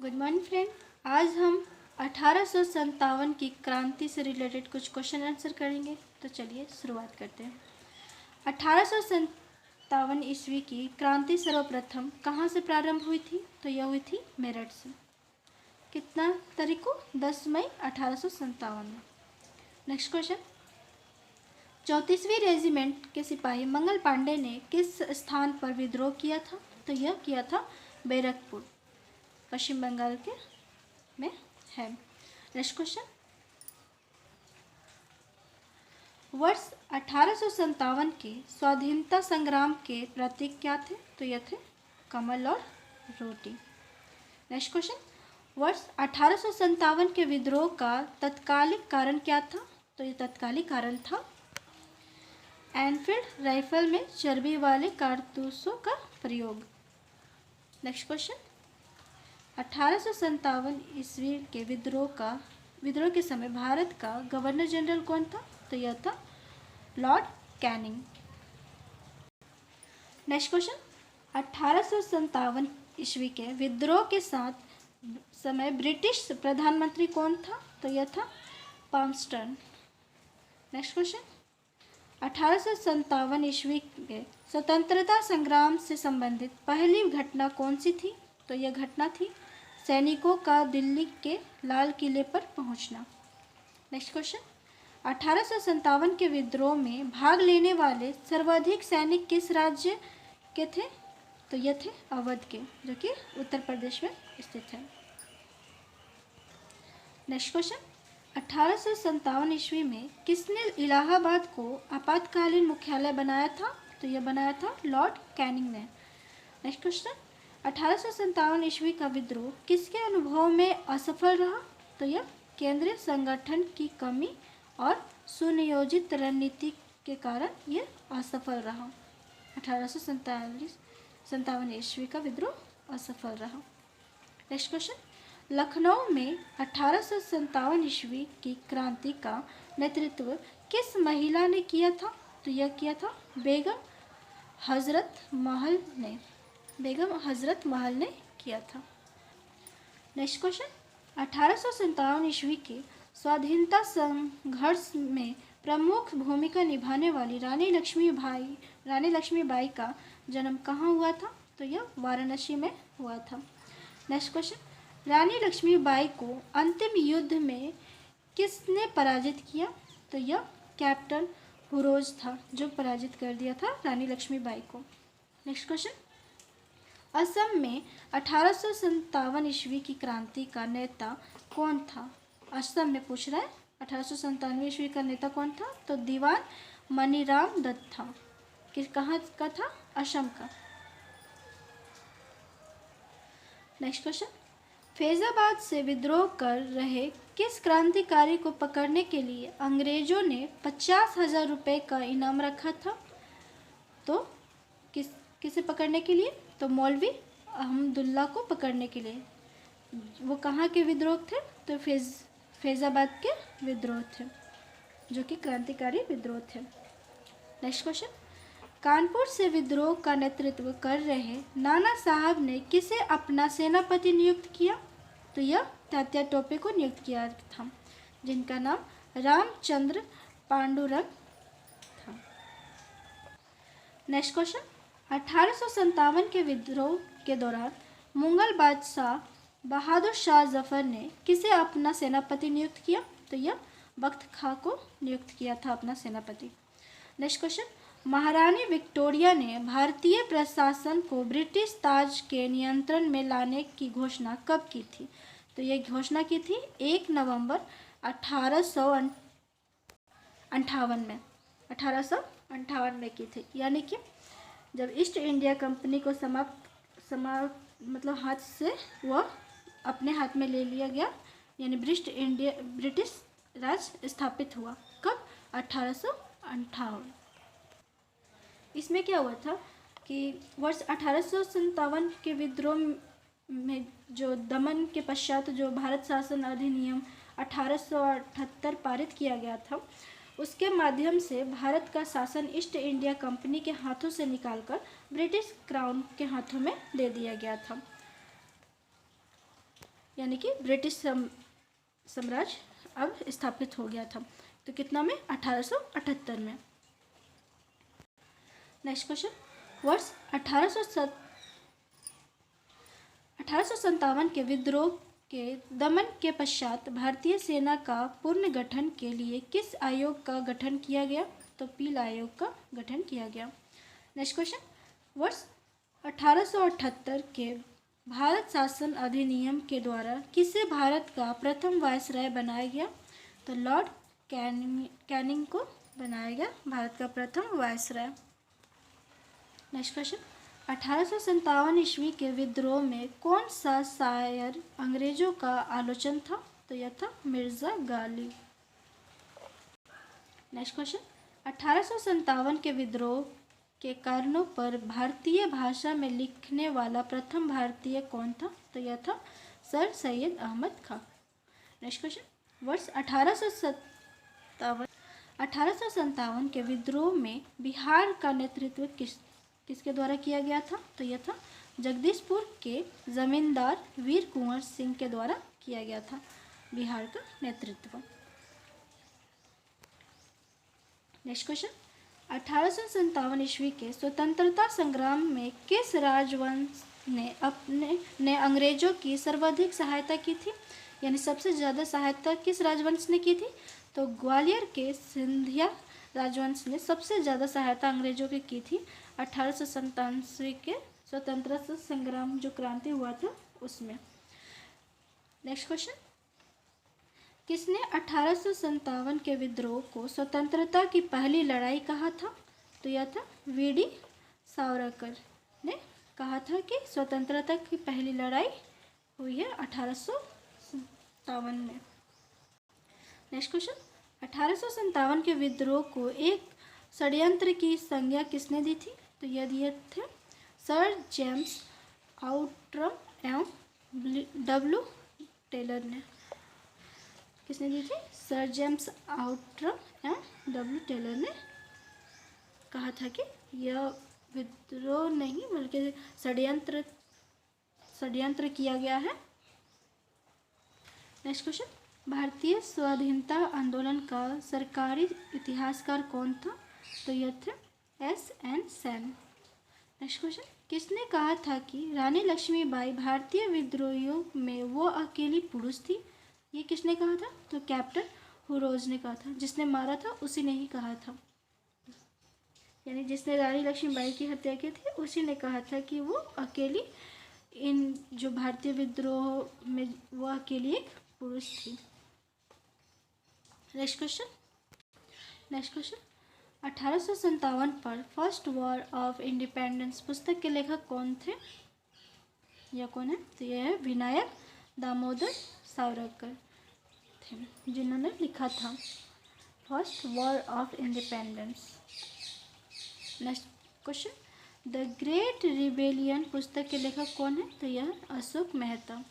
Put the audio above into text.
Good morning friend. आज हम 1857 की क्रांति से रिलेटेड कुछ क्वेश्चन आंसर करेंगे। तो चलिए शुरुआत करते हैं। 1857 ईस्वी की क्रांति सर्वप्रथम कहाँ से प्रारंभ हुई थी? तो यह हुई थी मेरठ से। कितना तारीख को? 10 मई 1857 में। नेक्स्ट क्वेश्चन, 34वीं रेजिमेंट के सिपाही मंगल पांडे ने किस स्थान पर विद्रोह किया था? तो यह किया था बैरकपुर, पश्चिम बंगाल के में है। नेक्स्ट क्वेश्चन, वर्ष 1857 के स्वाधीनता संग्राम के प्रतीक क्या थे? तो यह थे कमल और रोटी। नेक्स्ट क्वेश्चन, वर्ष 1857 के विद्रोह का तत्कालिक कारण क्या था? तो यह तत्कालिक कारण था एनफील्ड राइफल में चर्बी वाले कारतूसों का प्रयोग। नेक्स्ट क्वेश्चन, 1857 ईस्वी के विद्रोह के समय भारत का गवर्नर जनरल कौन था? तो यह था लॉर्ड कैनिंग। नेक्स्ट क्वेश्चन, 1857 ईस्वी के विद्रोह के साथ समय ब्रिटिश प्रधानमंत्री कौन था? तो यह था पामस्टर्न। नेक्स्ट क्वेश्चन, 1857 ईस्वी के स्वतंत्रता संग्राम से संबंधित पहली घटना कौन सी थी? तो यह घटना थी सैनिकों का दिल्ली के लाल किले पर पहुंचना। नेक्स्ट क्वेश्चन, 1857 के विद्रोह में भाग लेने वाले सर्वाधिक सैनिक किस राज्य के थे? तो यह थे अवध के, जो कि उत्तर प्रदेश में स्थित है। नेक्स्ट क्वेश्चन, 1857 ईस्वी में किसने इलाहाबाद को आपातकालीन मुख्यालय बनाया था? तो यह बनाया था लॉर्ड कैनिंग ने। नेक्स्ट क्वेश्चन, 1857 ईस्वी का विद्रोह किसके अनुभव में असफल रहा? तो यह केंद्रीय संगठन की कमी और सुनियोजित रणनीति के कारण यह असफल रहा। 1857 ईस्वी का विद्रोह असफल रहा। नेक्स्ट क्वेश्चन, लखनऊ में 1857 ईस्वी की क्रांति का नेतृत्व किस महिला ने किया था? तो यह किया था बेगम हजरत महल ने किया था। नेक्स्ट क्वेश्चन, 1857 ईस्वी के स्वाधीनता संघर्ष में प्रमुख भूमिका निभाने वाली रानी लक्ष्मीबाई का जन्म कहाँ हुआ था? तो यह वाराणसी में हुआ था। नेक्स्ट क्वेश्चन, रानी लक्ष्मीबाई को अंतिम युद्ध में किसने पराजित किया? तो यह कैप्टन हुरोज था, जो पराजित कर दिया था रानी लक्ष्मीबाई को। नेक्स्ट क्वेश्चन, असम में 1857 ईस्वी की क्रांति का नेता कौन था? असम में पूछ रहा है 1857 ईस्वी का नेता कौन था? तो दीवान मनीराम दत्त था। कहाँ का था? असम का। नेक्स्ट क्वेश्चन, फैजाबाद से विद्रोह कर रहे किस क्रांतिकारी को पकड़ने के लिए अंग्रेजों ने 50,000 रुपये का इनाम रखा था? तो किसे पकड़ने के लिए? तो मौलवी अहमदुल्ला को पकड़ने के लिए। वो कहाँ के विद्रोह थे? तो फैजाबाद के विद्रोह थे, जो कि क्रांतिकारी विद्रोह थे। नेक्स्ट क्वेश्चन, कानपुर से विद्रोह का नेतृत्व कर रहे नाना साहब ने किसे अपना सेनापति नियुक्त किया? तो यह तात्या टोपे को नियुक्त किया था, जिनका नाम रामचंद्र पांडुरंग था। नेक्स्ट क्वेश्चन, 1857 के विद्रोह के दौरान मुगल बादशाह बहादुर शाह जफर ने किसे अपना सेनापति नियुक्त किया? तो यह बख्त खां को नियुक्त किया था अपना सेनापति। नेक्स्ट क्वेश्चन, महारानी विक्टोरिया ने भारतीय प्रशासन को ब्रिटिश ताज के नियंत्रण में लाने की घोषणा कब की थी? तो यह घोषणा की थी 1 नवंबर 1858 में की थी। यानी कि जब ईस्ट इंडिया कंपनी को हाथ से वह अपने हाथ में ले लिया गया, यानी ब्रिटिश राज स्थापित हुआ। कब? 1858। इसमें क्या हुआ था कि वर्ष 1857 के विद्रोह में जो दमन के पश्चात जो भारत शासन अधिनियम 1878 पारित किया गया था, उसके माध्यम से भारत का शासन ईस्ट इंडिया कंपनी के हाथों से निकालकर ब्रिटिश क्राउन के हाथों में दे दिया गया था। यानी कि ब्रिटिश साम्राज्य अब स्थापित हो गया था। तो कितना में? 1878 में। नेक्स्ट क्वेश्चन, वर्ष 1857 के विद्रोह के दमन के पश्चात भारतीय सेना का पुनर्गठन के लिए किस आयोग का गठन किया गया? तो पील आयोग का गठन किया गया। नेक्स्ट क्वेश्चन, वर्ष 1878 के भारत शासन अधिनियम के द्वारा किसे भारत का प्रथम वायसराय बनाया गया? तो लॉर्ड कैनिंग को बनाया गया भारत का प्रथम वायसराय। नेक्स्ट क्वेश्चन, 1857 ईस्वी के विद्रोह में कौन सा शायर अंग्रेजों का आलोचक था? तो यह था मिर्जा गालिब। नेक्स्ट क्वेश्चन, 1857 के विद्रोह के कारणों पर भारतीय भाषा में लिखने वाला प्रथम भारतीय कौन था? तो यह था सर सैयद अहमद खां। नेक्स्ट क्वेश्चन, वर्ष 1857 के विद्रोह में बिहार का नेतृत्व किसके द्वारा किया गया था? तो यह था जगदीशपुर के जमींदार वीर कुंवर सिंह के द्वारा किया गया था बिहार का नेतृत्व। नेक्स्ट क्वेश्चन, 1857 ईस्वी के स्वतंत्रता संग्राम में किस राजवंश ने अंग्रेजों की सर्वाधिक सहायता की थी? यानी सबसे ज़्यादा सहायता किस राजवंश ने की थी? तो ग्वालियर के सिंधिया राजवंश ने सबसे ज़्यादा सहायता अंग्रेजों की थी 1857 के स्वतंत्रता संग्राम जो क्रांति हुआ था उसमें। नेक्स्ट क्वेश्चन, किसने 1857 के विद्रोह को स्वतंत्रता की पहली लड़ाई कहा था? तो यह था वीडी सावरकर ने कहा था कि स्वतंत्रता की पहली लड़ाई हुई है 1857 में। नेक्स्ट क्वेश्चन, 1857 के विद्रोह को एक षड्यंत्र की संज्ञा किसने दी थी? तो यह दिए थे सर जेम्स आउट्रम एवं डब्ल्यू टेलर ने। किसने दी थी? सर जेम्स आउट्रम एवं डब्ल्यू टेलर ने कहा था कि यह विद्रोह नहीं बल्कि षड्यंत्र किया गया है। नेक्स्ट क्वेश्चन, भारतीय स्वाधीनता आंदोलन का सरकारी इतिहासकार कौन था? तो यह थे S.N. सेन। नेक्स्ट क्वेश्चन, किसने कहा था कि रानी लक्ष्मीबाई भारतीय विद्रोहियों में वो अकेली पुरुष थी? ये किसने कहा था? तो कैप्टन हुरोज ने कहा था। जिसने मारा था उसी ने ही कहा था, यानी जिसने रानी लक्ष्मीबाई की हत्या की थी उसी ने कहा था कि वो अकेली इन जो भारतीय विद्रोह में वो अकेली एक पुरुष थी। नेक्स्ट क्वेश्चन, 1857 पर फर्स्ट वॉर ऑफ इंडिपेंडेंस पुस्तक के लेखक कौन थे? यह कौन है? तो यह है विनायक दामोदर सावरकर थे जिन्होंने लिखा था first war of independence. Next question, the great rebellion पुस्तक के लेखक कौन है? तो यह अशोक मेहता।